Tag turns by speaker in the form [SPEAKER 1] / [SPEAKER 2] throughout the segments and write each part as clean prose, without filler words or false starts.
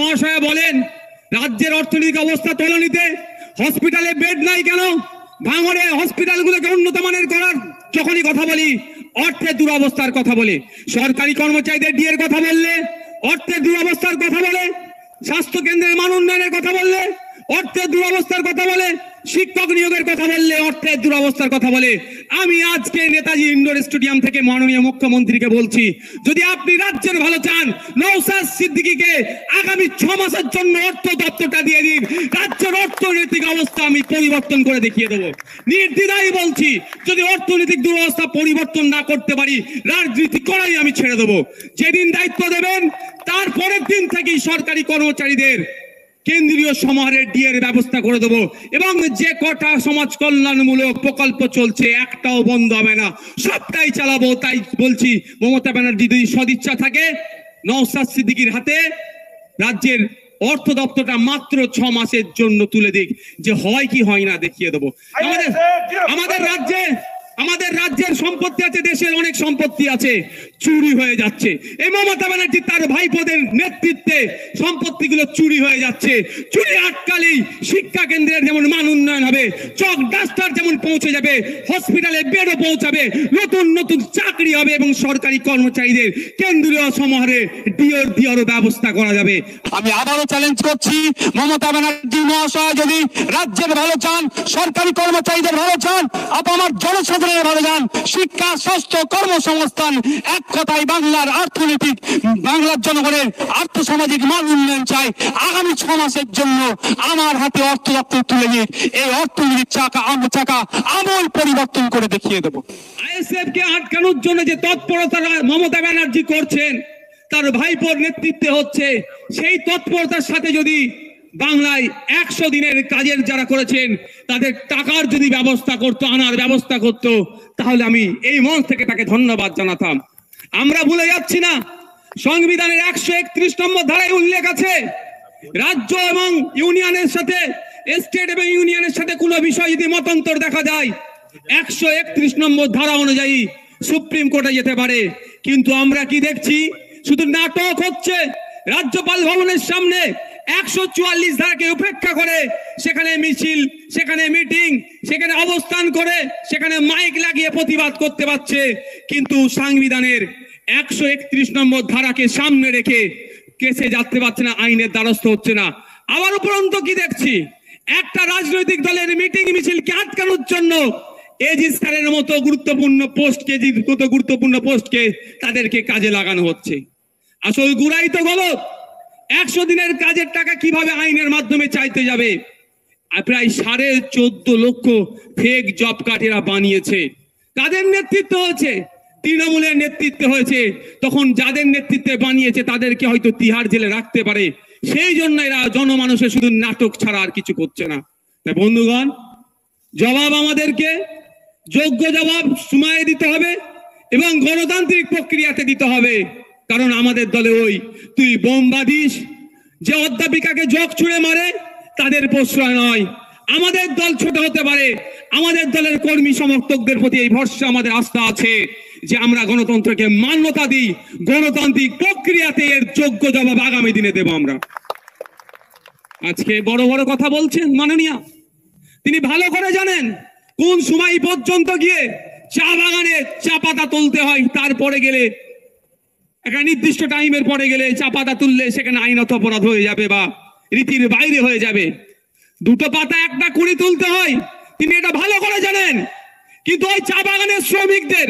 [SPEAKER 1] মহাশয় বলেন রাজ্যের অর্থনৈতিক অবস্থা তলানিতে, হসপিটালে বেড নাই কেন, ভাঙড়ে হসপিটালগুলোকে উন্নত মানের করার যখনই কথা বলি অর্থের দুরবস্থার কথা বলে, সরকারি কর্মচারীদের ডিএর কথা বললে অর্থের দুরবস্থার কথা বলে, স্বাস্থ্য কেন্দ্রের মান উন্নয়নের কথা বললে অর্থের দুরবস্থার কথা বলে, শিক্ষক নিয়োগের কথা বললে অর্থের দুরবস্থার কথা বলে। আমি আজকে নেতাজি ইন্ডোর স্টেডিয়াম থেকে মাননীয় মুখ্যমন্ত্রীকে বলছি, যদি আপনি রাজ্যের ভালো চান, নওশাদ সিদ্দিকীকে আগামী 6 মাসের জন্য অর্থ দপ্তরটা দিয়ে দিন। রাজ্যের অর্থনৈতিক অবস্থা আমি পরিবর্তন করে দেখিয়ে দেবো। নির্দ্বিধায় বলছি, যদি অর্থনৈতিক দুরবস্থা পরিবর্তন না করতে পারি, রাজনীতি করাই আমি ছেড়ে দেবো। যেদিন দায়িত্ব দেবেন তার পরের দিন থেকেই সরকারি কর্মচারীদের কেন্দ্রীয় সমাহারের ডিএর ব্যবস্থা করে দেবো, এবং যে কটা সমাজ কল্যাণমূলক প্রকল্প চলছে একটাও বন্ধ হবে না, সবটাই চালাবো। তাই বলছি, মমতা ব্যানার্জি যদি সদিচ্ছা থাকে নওশাদ সিদ্দিকীর হাতে রাজ্যের অর্থ দপ্তরটা মাত্র 6 মাসের জন্য তুলে দিক, যে হয় কি হয় না দেখিয়ে দেবো। আমাদের রাজ্যের সম্পত্তি আছে, দেশের অনেক সম্পত্তি আছে, চুরি হয়ে যাচ্ছে। এই মমতা ব্যানার্জি তার ভাইপোদের নেতৃত্বে সম্পত্তিগুলো চুরি হয়ে যাচ্ছে। চুরি আটকালেই শিক্ষা কেন্দ্রের যেমন মান উন্নয়ন হবে, চক ডাস্টার যেমন পৌঁছে যাবে, হসপিটালে বেডও পৌঁছাবে, নতুন নতুন চাকরি হবে, এবং সরকারি কর্মচারীদের কেন্দ্রীয় সমাহারে ডিওর ব্যবস্থা করা যাবে।
[SPEAKER 2] আমি আবারও চ্যালেঞ্জ করছি, মমতা ব্যানার্জি মহাশয় যদি রাজ্যের ভালো চান, সরকারি কর্মচারীদের ভালো চান, আমার জনসাধারণ ভালো চান, শিক্ষা, স্বাস্থ্য, কর্মসংস্থান, এক কথায় বাংলার অর্থনৈতিক, বাংলার জনগণের আর্থসামাজিক মান উন্নয়ন চাই, আগামী 6 মাসের জন্য আমার হাতে অর্থ দপ্তর তুলে নিয়ে এই অর্থনৈতিক চাকা আমূল পরিবর্তন করে দেখিয়ে দেবো।
[SPEAKER 1] আইএসএফ কে আটকানোর জন্য যে তৎপরতা মমতা ব্যানার্জি করছেন, তার ভাইপোর নেতৃত্বে হচ্ছে, সেই তৎপরতার সাথে যদি বাংলায় 100 দিনের কাজের যারা করেছেন তাদের টাকার যদি আনার ব্যবস্থা করত, তাহলে আমি এই মঞ্চ থেকে তাকে ধন্যবাদ জানাতাম। আমরা ভুলে যাচ্ছি না, সংবিধানের 131 নম্বর ধারায় উল্লেখ আছে, রাজ্য এবং ইউনিয়নের সাথে, স্টেট এবং ইউনিয়নের সাথে কোনো বিষয় যদি মতান্তর দেখা যায় 131 নম্বর ধারা অনুযায়ী সুপ্রিম কোর্টে যেতে পারে। কিন্তু আমরা কি দেখছি, শুধু নাটক হচ্ছে। রাজ্যপাল ভবনের সামনে 144 ধারাকে উপেক্ষা করে সেখানে মিছিল, সেখানে মিটিং, সেখানে অবস্থান করে, সেখানে মাইক লাগিয়ে প্রতিবাদ করতে পারছে, কিন্তু সংবিধানের 131 নম্বর ধারাকে সামনে রেখে কেসে যেতে পারছে না, আইনের দ্বারস্থ হচ্ছে না। আবার উপরন্ত কি দেখছি, একটা রাজনৈতিক দলের মিটিং মিছিলকে আটকানোর জন্য এজি স্যারের মতো গুরুত্বপূর্ণ পোস্টকে তাদেরকে কাজে লাগানো হচ্ছে। আসল গুড়াই তো গলত। 100 দিনের কাজের টাকা কিভাবে আইনের মাধ্যমে চাইতে যাবে? প্রায় 14.5 লক্ষ ফেক জব কার্ড এরা বানিয়েছে। কাদের নেতৃত্ব হয়েছে? তৃণমূলের নেতৃত্বে হয়েছে। তখন যাদের নেতৃত্বে বানিয়েছে তাদেরকে হয়তো তিহার জেলে রাখতে পারে, সেই জন্য এরা জনমানুষের শুধু নাটক ছাড়া আর কিছু করছে না। তাই বন্ধুগণ, জবাব আমাদেরকে যোগ্য জবাব সময়ে দিতে হবে এবং গণতান্ত্রিক প্রক্রিয়াতে দিতে হবে। কারণ আমাদের দলে ওই তুই বোম বাঁধিস, যে অধ্যাপিকাকে জগ ছুঁড়ে মারে, তাদের প্রশ্রয় নয়। আমাদের দল ছোট হতে পারে, আমাদের দলের কর্মী সমর্থকদের প্রতি এই ভরসা, আমাদের আস্থা আছে যে আমরা গণতন্ত্রকে মান্যতা দিই, গণতান্ত্রিক প্রক্রিয়াতে এর যোগ্য জবাব আগামী দিনে দেব আমরা। আজকে বড় বড় কথা বলছেন মাননীয়, তিনি ভালো করে জানেন কোন সময় পর্যন্ত গিয়ে চা বাগানে চা পাতা তুলতে হয়, তারপরে গেলে একটা নির্দিষ্ট টাইমের পরে গেলে চা পাতা তুললে সেখানে আইনত অপরাধ হয়ে যাবে বা রীতির বাইরে হয়ে যাবে। 2টো পাতা একটা কুড়ি তুলতে হয়, তিনি এটা ভালো করে জানেন। কিন্তু ওই চা বাগানের শ্রমিকদের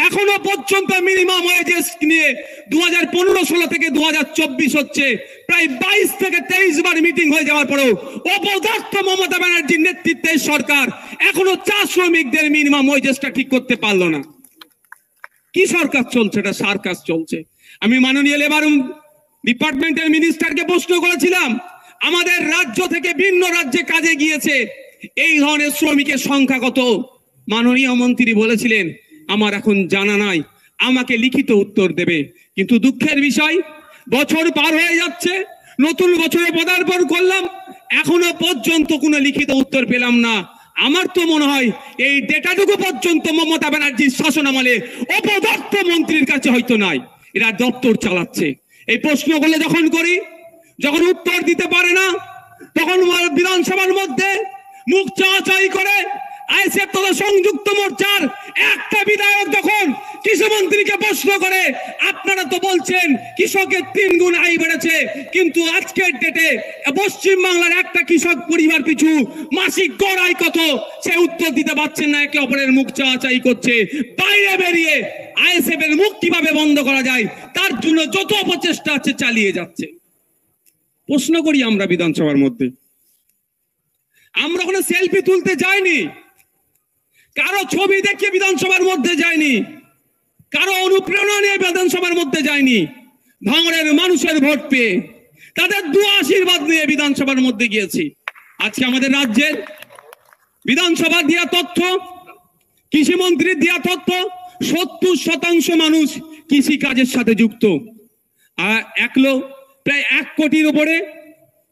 [SPEAKER 1] এখনো পর্যন্ত মিনিমাম ওয়েজেস নিয়ে 2015-16 থেকে 2024 হচ্ছে, প্রায় 22 থেকে 23 বার মিটিং হয়ে যাওয়ার পরেও অপদার্থ মমতা ব্যানার্জির নেতৃত্বে সরকার এখনো চা শ্রমিকদের মিনিমাম ওয়েজেসটা ঠিক করতে পারলো না। কি সরকার চলছে? এটা সার্কাস চলছে। আমি মাননীয় লেবার ডিপার্টমেন্টের মিনিস্টারকে প্রশ্ন করেছিলাম, আমাদের রাজ্য থেকে ভিন্ন রাজ্যে কাজে গিয়েছে এই ধরনের শ্রমিকের সংখ্যা কত? মাননীয় মন্ত্রী বলেছিলেন আমার এখন জানা নাই, আমাকে লিখিত উত্তর দেবে। কিন্তু দুঃখের বিষয়, বছর পার হয়ে যাচ্ছে, নতুন বছরে পদার্পণ করলাম, এখনো পর্যন্ত কোনো লিখিত উত্তর পেলাম না। আমার তো মনে হয় এই ডেটাটুকু পর্যন্ত মমতা ব্যানার্জির শাসনামলে অপদার্থ মন্ত্রীর কাছে হয়তো নাই, এরা দপ্তর চালাচ্ছে। এই প্রশ্নগুলো যখন করি, যখন উত্তর দিতে পারে না তখন বিধানসভার মধ্যে মুখ চাওয়াচাই করে আইএসএফ তথা সংযুক্ত মোর্চার একটা বিধায়ক যখন কৃষিমন্ত্রীকে প্রশ্ন করে, আপনারা তো বলছেন কৃষকের 3 গুণ আয় বেড়েছে, কিন্তু আজকের ডেটে পশ্চিম বাংলার একটা কৃষক পরিবার পিছু মাসিক গড় আয় কত, সে উত্তর দিতে পারছেন না, একে অপরের মুখ চাওয়াচাই করছে। বাইরে বেরিয়ে আইএসএফ এর মুখ কিভাবে বন্ধ করা যায় তার জন্য যত অপচেষ্টা আছে চালিয়ে যাচ্ছে। প্রশ্ন করি আমরা বিধানসভার মধ্যে, আমরা ওখানে সেলফি তুলতে যাইনি, কারো ছবি দেখিয়ে বিধানসভার মধ্যে যায়নি, কারো অনুপ্রেরণা নিয়ে বিধানসভার মধ্যে যায়নি, ভাঙড়ের মানুষের ভোট পেয়ে তাদের দোয়া আশীর্বাদ নিয়ে বিধানসভার মধ্যে গিয়েছি। আজকে আমাদের রাজ্যের বিধানসভার দেওয়া তথ্য, কৃষিমন্ত্রীর দেওয়া তথ্য, 70% মানুষ কৃষি কাজের সাথে যুক্ত। আর প্রায় 1 কোটির উপরে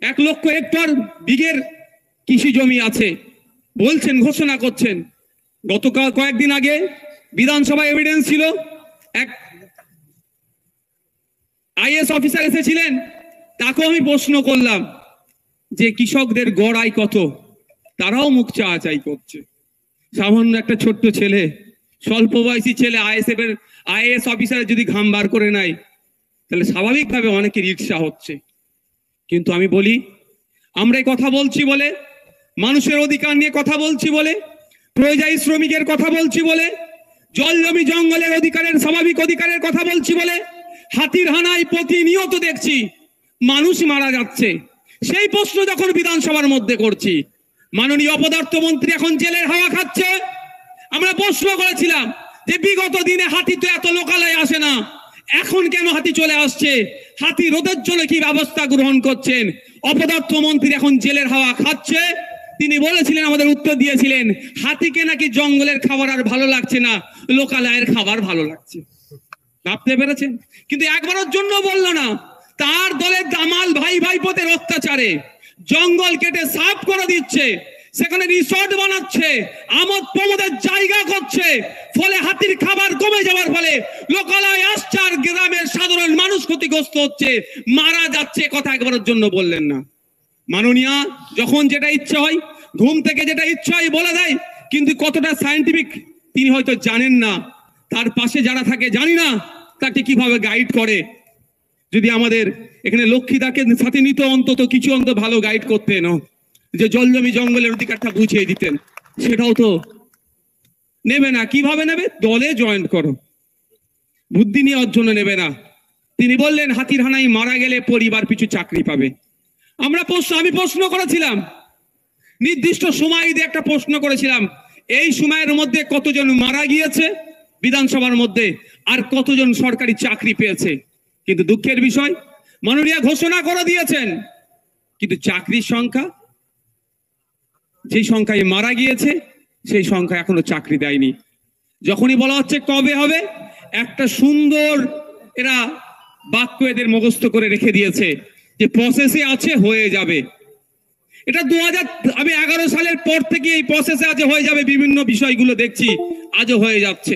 [SPEAKER 1] 1 লক্ষ হেক্টর বিঘের কৃষি জমি আছে বলছেন, ঘোষণা করছেন। গতকাল কয়েকদিন আগে বিধানসভা এভিডেন্স ছিল, এক আইএস অফিসার এসেছিলেন, তাকেও আমি প্রশ্ন করলাম যে কৃষকদের গড় আয় কত, তারাও মুখ চাওয়াচাই করছে। সামান্য একটা ছোট্ট ছেলে, স্বল্প বয়সী ছেলে আইএস অফিসারের যদি ঘাম বার করে নেয় তাহলে স্বাভাবিকভাবে অনেকের ঈর্ষা হচ্ছে। কিন্তু আমি বলি, আমরা এই কথা বলছি বলে, মানুষের অধিকার নিয়ে কথা বলছি বলে, পরিযায়ী শ্রমিকের কথা বলছি বলে, জল জমি জঙ্গলের অধিকারের, স্বাভাবিক অধিকারের কথা বলছি বলে, হাতির হানায় প্রতিনিয়ত দেখছি মানুষ মারা যাচ্ছে। সেই প্রশ্ন যখন বিধানসভার মধ্যে করছি, মাননীয় অপদার্থ মন্ত্রী এখন জেলের হাওয়া খাচ্ছে। আমরা প্রশ্ন করেছিলাম যে বিগত দিনে হাতি তো এত লোকালয়ে আসে না, এখন কেন হাতি চলে আসছে, হাতি রোধের জন্য কি ব্যবস্থা গ্রহণ করছেন? অপদার্থ মন্ত্রী এখন জেলের হাওয়া খাচ্ছে। তিনি বলেছিলেন, আমাদের উত্তর দিয়েছিলেন, হাতিকে নাকি জঙ্গলের খাবার আর ভালো লাগছে না, লোকালয়ের খাবার ভালো লাগছে। ভাবতে পেরেছেন? কিন্তু একবারের জন্য বললো না, তার দলের দামাল ভাই ভাইপোদের অত্যাচারে জঙ্গল কেটে সাফ করে দিচ্ছে, সেখানে রিসর্ট বানাচ্ছে, আমোদ প্রমোদের জায়গা করছে, ফলে হাতির খাবার কমে যাওয়ার ফলে লোকালয় আসছে আর গ্রামের সাধারণ মানুষ ক্ষতিগ্রস্ত হচ্ছে, মারা যাচ্ছে। কথা একবারের জন্য বললেন না। মাননীয়া যখন যেটা ইচ্ছা হয়, ঘুম থেকে যেটা ইচ্ছা হয় বলে দেয়, কিন্তু কতটা সায়েন্টিফিক তিনি হয়তো জানেন না, তার পাশে যারা থাকে জানি না তাকে কিভাবে গাইড করে। যদি আমাদের এখানে লক্ষ্মীদাকে সাথে নিত, অন্তত কিছু ভালো গাইড করতেন, যে জল জমি জঙ্গলের অধিকারটা বুঝিয়ে দিতেন, সেটাও তো নেবে না। কিভাবে নেবে? দলে জয়েন করো, বুদ্ধি নেওয়ার জন্য নেবে না। তিনি বললেন হাতির হানায় মারা গেলে পরিবার পিছু চাকরি পাবে। আমি প্রশ্ন করেছিলাম, নির্দিষ্ট সময় দিয়ে একটা প্রশ্ন করেছিলাম, এই সময়ের মধ্যে কতজন মারা গিয়েছে বিধানসভার মধ্যে, আর কতজন সরকারি চাকরি পেয়েছে। কিন্তু দুঃখের বিষয়, মাননীয় ঘোষণা করে দিয়েছেন, কিন্তু চাকরির সংখ্যা, যেই সংখ্যায় মারা গিয়েছে সেই সংখ্যা এখনো চাকরি দেয়নি। যখনই বলা হচ্ছে কবে হবে, একটা সুন্দর এরা বাক্য এদের মুখস্থ করে রেখে দিয়েছে যে প্রসেসে আছে, হয়ে যাবে। এটা 2011 সালের পর থেকে এই প্রসেসে আছে, হয়ে যাবে। বিভিন্ন বিষয়গুলো দেখছি আজও হয়ে যাচ্ছে।